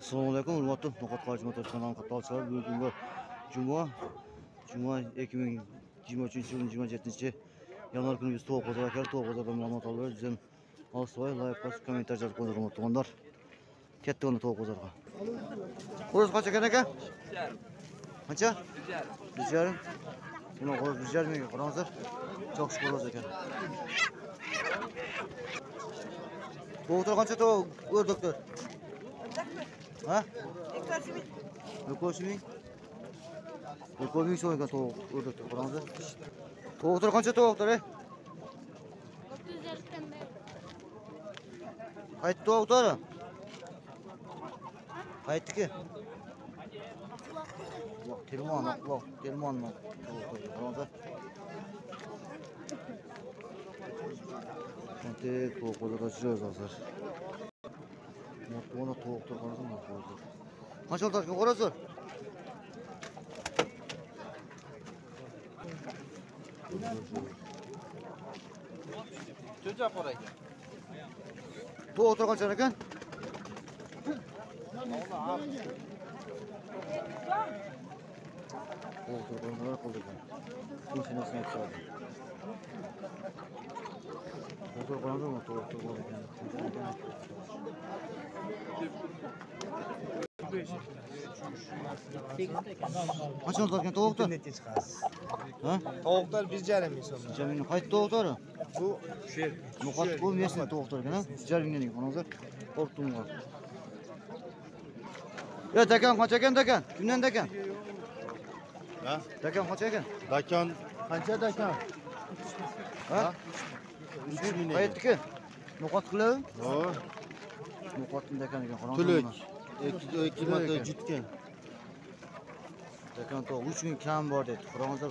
Assalomu alaykum, hurmatli No'xat Qo'ychi motor kanali qatnashchilar. Bugungi Juma 2023-yilning 27-yanvar kuni biz to'g'ri bozorga keldik. To'g'ri bozorda ma'lumot olib, bizdan olsavoy like bosib kommentar yozib qo'ying hurmatli do'stlar. Ketdik uni to'g'ri bozorga. Qo'ysiz qancha ekan aka? 1.5. Qancha? 1.5. Buni qo'yib 1.5 mingga qarangizlar. Çok şükür olacak ekan. To'g'ri qancha to'g'ri doktor? Ha? 2.000. 2.000 so'm ekan to'g'ri doktor qarangizlar. To'g'ri qancha to'g'ri? 650 dan beri. Qaytdi to'g'ri. Qaytdiki? Telefon. Qarangizlar. Kontek to'g'ri chiroz hozir. Mo'tona to'g'ri qarangizlar hozir. Qancha oltashga qarasizlar? Cho'cha qora ekan. To'g'ri qancha ekan? To'g'ri qancha qildi ekan? Mashinasini aytadi. To'g'ri qarangizlar, to'g'ri ekan. Qancha oltashgan to'g'ri? Neti chiqasiz. Ha? Tovuqlar 1.5 ming so'm. Jamin qayt to'g'ri? Bu shu yer. No'xat bu mesni to'g'ri ekan, 1.5 mingdan qarangizlar. Qo'rqdim. Ya dakan qancha ekan dakan? Kimdan dakan? Ha? Dakan qancha ekan? Dakan qancha dakan? Ha? 3 ming. Qaytdiki? No'xat qilib? Ho. No'xatning dakan ekan qarangizlar. Tuluk. 2 marta jutgan. Dakan to'g'ri 3 ming kam bor dedi. Qarangizlar,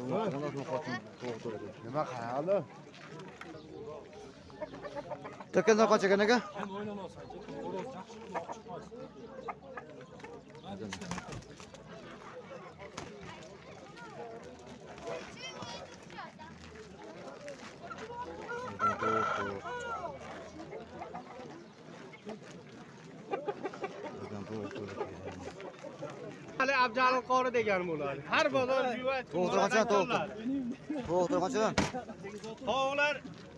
no'xatning to'g'ri. Nima qiladi? Dakandan qancha ekan aka? Ali Abjalil qori degan bo'ladi. Har bozor juvat. To'g'ri qancha to'g'ri? To'g'ri qanchadan? Tovuqlar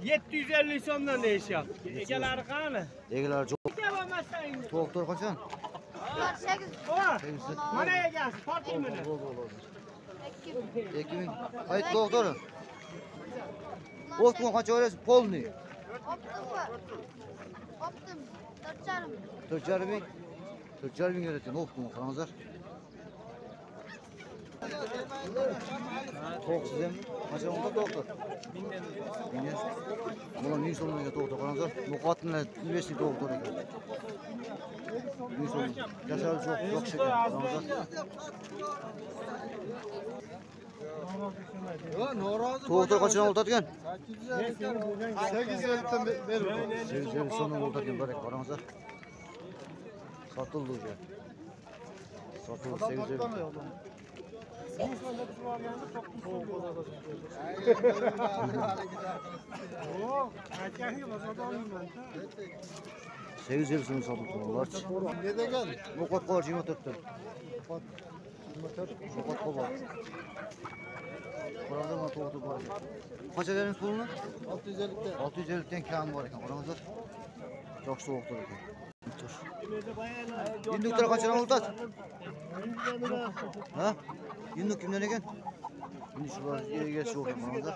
750 so'mdan deyishyapti. Egalari qani? Egalari yo'q. Kelolmasangiz. To'g'ri qancha? Ular 8. Mana egasi, torting buni. 2000. Qayt to'g'ri. O'tgan qancha o'rasiz? Polni. Optim. 4.5. 4.5 ming. 4.5 ming öğretin. O'tgan qarangizlar. To'q sizdan qancha onda to'qdir? 1000. Buni 1000 so'mga to'qdir qarangizlar. No'xatni 25 ming to'qdir ekan. 1000 so'm. Kasal yo'q shekar qarangizlar. To'g'ri qancha oltadigan? 850 dan beri. 850 so'm oltadigan bor ekan qarangizlar. Satıldı hocam. Satıldı 850. Sekiz yıl sonra satıldılar. Ne degan? No'xat qo'ychi 24 dan. No'xat qo'yar. Qaranglar mana to'g'ri bor. Qancha beramiz pulni? 650 dan. 650 dan kam bor ekan. Qaranglar. Yaxshi to'g'ri ekan. Yinduklar qanchadan oltadi? Ha? Yinduk kimdan ekan? Endi shular egasi yo'q ekan, qaranglar.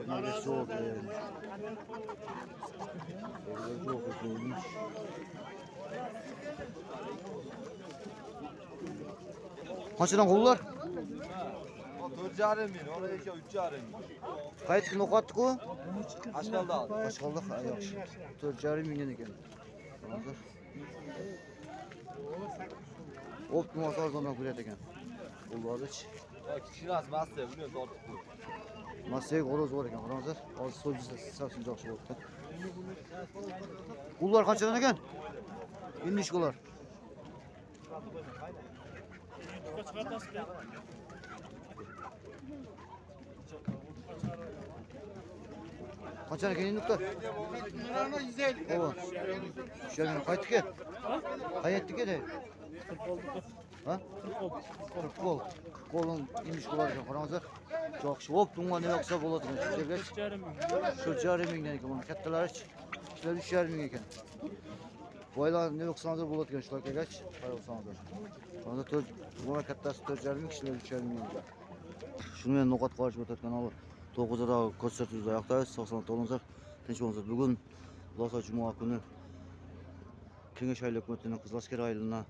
Shular egasi yo'q ekan. Yo'q ekan. Qanchadan qullar? 4.5 ming, ona esa 3.5 ming. Qaytdi no'xatdi-ku? Ashqalda. Ashqalda yaxshi. 4.5 mingdan ekan. Qaranglar. Optim arzondan qo'yadi ekan. Qullarich. Kichkina massa, buni tortib qo'y. Massaga g'oroz bor ekan, qaranglar. Hozir so'zda savsin yaxshi bo'libdi. Qullar qanchadan ekan? Indish qullar. Qancha ekan nukta? Bunlarni 150. Oba. Şöyle qaytdı ki? Qaytdı ki de. Ha? 40 gol. 40 golun imiş qolar ekan. Qarаңызlar. Yaxşı. Hop, bunga ne yoqsa bo'ladi. Şurga. 4,5 mingdan ekan. Buni kattalari 3,5 ming ekan. Boylar ne yoqsanızlar bo'ladi ekan. Shular kelgach, qarangizlar. Qanday 4, buna kattasi 4,5 ming, kishilar 3,5 ming. Shuni men noqat qarashib o'tayotgan olib 9'da ko'rsatuvda oyoqdayız. Sog'-salomat bo'linglar. Tinch bo'linglar. Bugun Losa juma kuni Kengash oila hukumatining Qizil askar oilasiga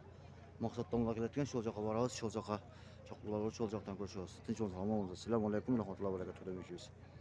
maqsaddan kelayotgan shu yoqqa boramiz, shu yoqqa chaqirlar, shu yoqdan ko'rishamiz. Tinch bo'linglar. Assalomu alaykum va rahmatullohi va barakatuh.